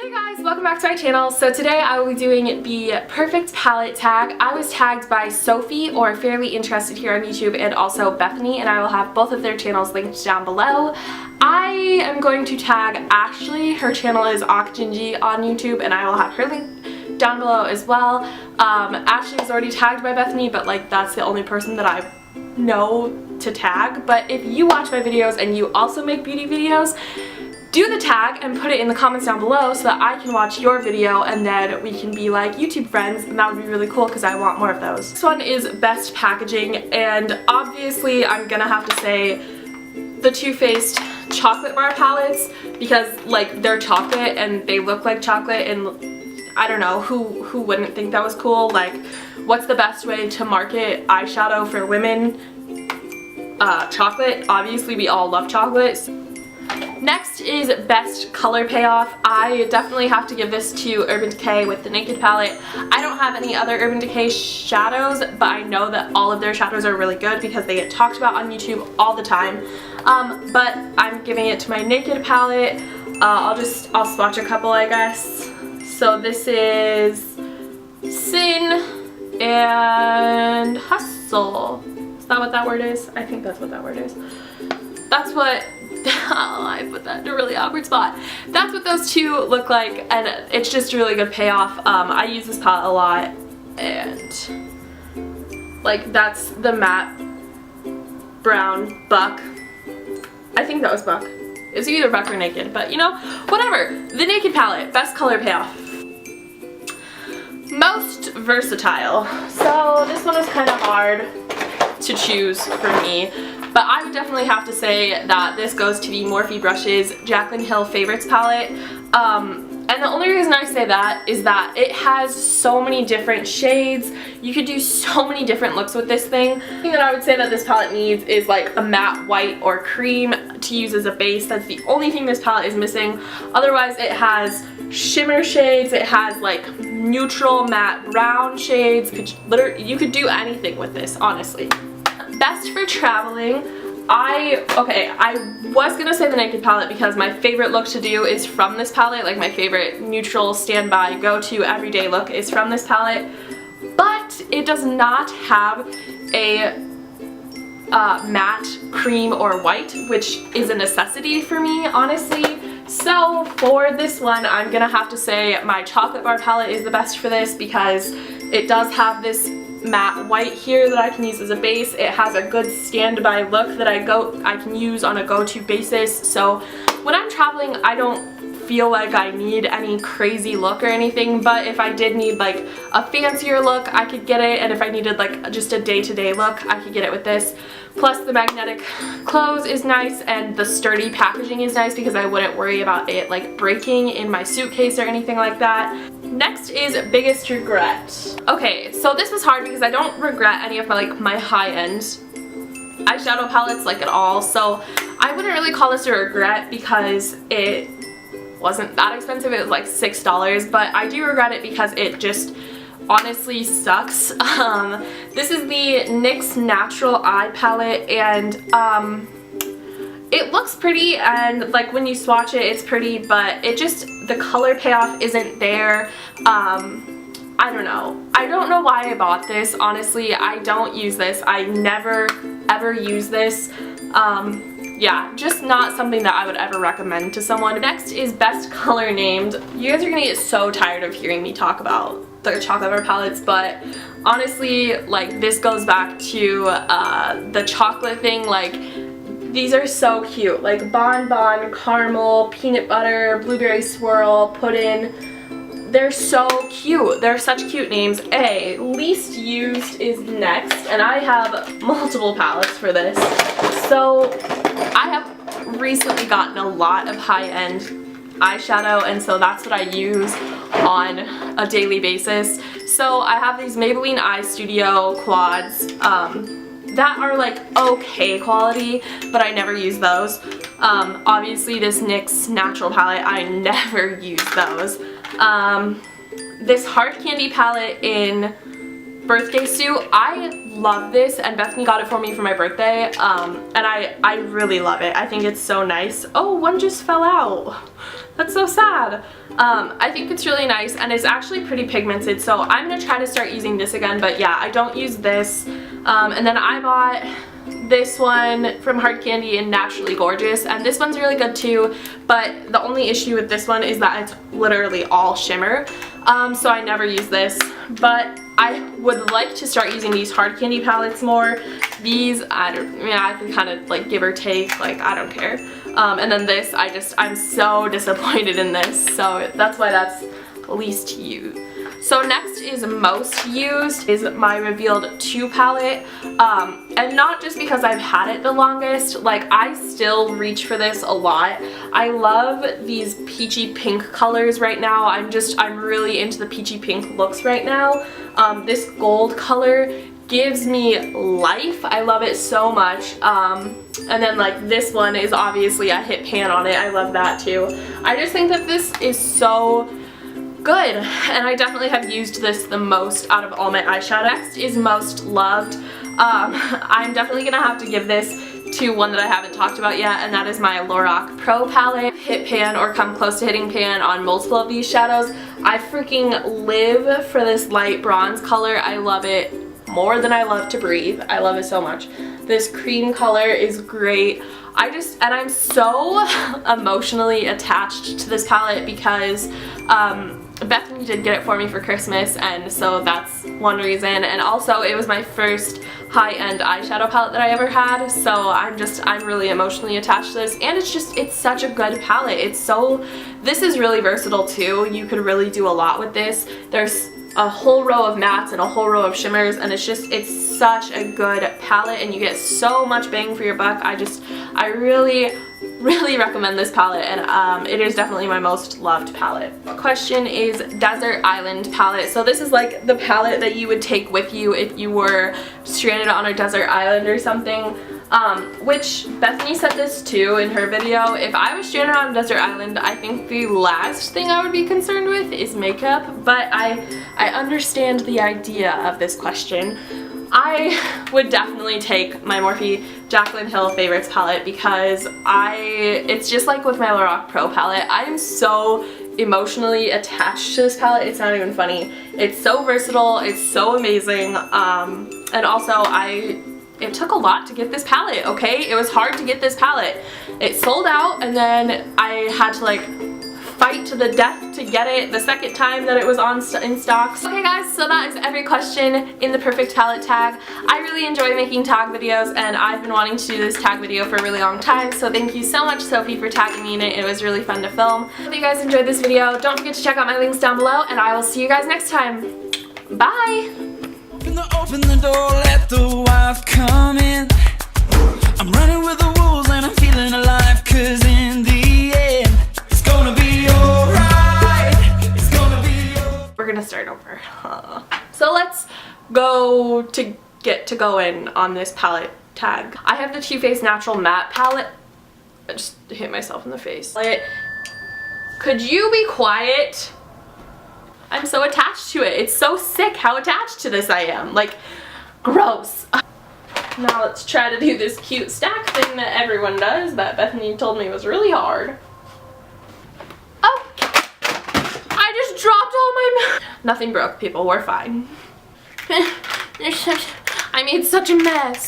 Hey guys, welcome back to my channel. So today I will be doing the perfect palette tag. I was tagged by Sophie, or Fairly Interested here on YouTube, and also Bethany, and I will have both of their channels linked down below. I am going to tag Ashley. Her channel is Okjinji on YouTube, and I will have her link down below as well. Ashley was already tagged by Bethany, but like that's the only person that I know to tag. But if you watch my videos and you also make beauty videos, do the tag and put it in the comments down below so that I can watch your video and then we can be like YouTube friends, and that would be really cool because I want more of those. This one is best packaging, and obviously I'm gonna have to say the Too Faced chocolate bar palettes because like they're chocolate and they look like chocolate, and I don't know, who wouldn't think that was cool? Like, what's the best way to market eyeshadow for women? Chocolate. Obviously we all love chocolates. Next is best color payoff. I definitely have to give this to Urban Decay with the Naked palette. I don't have any other Urban Decay shadows, but I know that all of their shadows are really good because they get talked about on YouTube all the time. But I'm giving it to my Naked palette. I'll swatch a couple, I guess. So this is Sin and Hustle. Is that what that word is? I think that's what that word is. That's what, oh, I put that in a really awkward spot. That's what those two look like, and it's just a really good payoff. I use this palette a lot, and like that's the matte brown Buck. I think that was Buck. It's either Buck or Naked, but you know, whatever. The Naked palette, best color payoff. Most versatile. So this one is kind of hard to choose for me, but I would definitely have to say that this goes to the Morphe Brushes Jaclyn Hill Favorites palette. And the only reason I say that is that it has so many different shades. You could do so many different looks with this thing. The thing that I would say that this palette needs is like a matte white or cream to use as a base. That's the only thing this palette is missing. Otherwise it has shimmer shades, it has like neutral matte brown shades. You could do anything with this, honestly. Best for traveling, I was gonna say the Naked palette because my favorite look to do is from this palette. Like my favorite neutral standby go-to everyday look is from this palette, but it does not have a matte cream or white, which is a necessity for me, honestly. So for this one, I'm gonna have to say my chocolate bar palette is the best for this because it does have this matte white here that I can use as a base. It has a good standby look that I can use on a go-to basis. So when I'm traveling, I don't feel like I need any crazy look or anything, but if I did need like a fancier look, I could get it, and if I needed like just a day-to-day look, I could get it with this. Plus the magnetic close is nice, and the sturdy packaging is nice because I wouldn't worry about it like breaking in my suitcase or anything like that. Next is biggest regret. Okay, so this was hard because I don't regret any of my high-end eyeshadow palettes like at all, so I wouldn't really call this a regret because it wasn't that expensive. It was like $6, but I do regret it because it just honestly sucks. This is the NYX Natural Eye Palette, and it looks pretty, and like when you swatch it, it's pretty, but it just, the color payoff isn't there. I don't know. I don't know why I bought this, honestly. I don't use this. I never ever use this. Yeah, just not something that I would ever recommend to someone. Next is best color named. You guys are gonna get so tired of hearing me talk about the chocolate bar palettes, but honestly, like this goes back to the chocolate thing. Like these are so cute, like bonbon, caramel, peanut butter, blueberry swirl, pudding. They're so cute. They're such cute names. Least used is next, and I have multiple palettes for this. So I have recently gotten a lot of high-end eyeshadow, and so that's what I use on a daily basis. So I have these Maybelline Eye Studio quads that are like okay quality, but I never use those. Obviously this NYX Natural palette, I never use those. This Hard Candy palette in Birthday Suit, I love this, and Bethany got it for me for my birthday, and I really love it. I think it's so nice. Oh, one just fell out. That's so sad. I think it's really nice and it's actually pretty pigmented, so I'm gonna try to start using this again, but yeah, I don't use this. And then I bought this one from Hard Candy in Naturally Gorgeous, and this one's really good too, but the only issue with this one is that it's literally all shimmer, so I never use this, but I would like to start using these Hard Candy palettes more. These, I can kind of like give or take, like I don't care. And then this, I'm so disappointed in this, so that's why that's least used. So next is most used is my Revealed 2 palette, and not just because I've had it the longest, like I still reach for this a lot. I love these peachy pink colors right now. I'm really into the peachy pink looks right now. This gold color gives me life. I love it so much. And then like this one is obviously a hit pan on it. I love that too. I just think that this is so good, and I definitely have used this the most out of all my eyeshadow. Next is Most Loved. I'm definitely gonna have to give this to one that I haven't talked about yet, and that is my Lorac Pro palette. Hit pan or come close to hitting pan on multiple of these shadows. I freaking live for this light bronze color. I love it more than I love to breathe. I love it so much. This cream color is great. I'm so emotionally attached to this palette because Bethany did get it for me for Christmas, and so that's one reason, and also it was my first high-end eyeshadow palette that I ever had, so I'm really emotionally attached to this, and it's such a good palette. This is really versatile too. You could really do a lot with this. There's a whole row of mattes and a whole row of shimmers, and it's such a good palette, and you get so much bang for your buck. I really recommend this palette, and it is definitely my most loved palette. Question is Desert Island palette. So this is like the palette that you would take with you if you were stranded on a desert island or something. Which Bethany said this too in her video. If I was stranded on a desert island, I think the last thing I would be concerned with is makeup, but I understand the idea of this question. I would definitely take my Morphe Jaclyn Hill Favorites palette because it's just like with my Lorac Pro palette. I am so emotionally attached to this palette, it's not even funny. It's so versatile, it's so amazing, and also it took a lot to get this palette, okay? It was hard to get this palette. It sold out, and then I had to like fight to the death to get it the second time that it was in stock. Okay guys, so that is every question in the perfect palette tag. I really enjoy making tag videos, and I've been wanting to do this tag video for a really long time, so thank you so much, Sophie, for tagging me in it. It was really fun to film. If you guys enjoyed this video, don't forget to check out my links down below, and I will see you guys next time. Bye! Open the door, let the wife come in. I'm running with the wolves and I'm feeling alive, 'cause in the end it's gonna be alright. It's gonna be alright. We're gonna start over. So let's go to get to going on this palette tag. I have the Too Faced Natural Matte palette. I just hit myself in the face. Could you be quiet? I'm so attached to it. It's so sick how attached to this I am. Like, gross. Now let's try to do this cute stack thing that everyone does that Bethany told me was really hard. Oh! I just dropped all my... Nothing broke, people. We're fine. I made such a mess.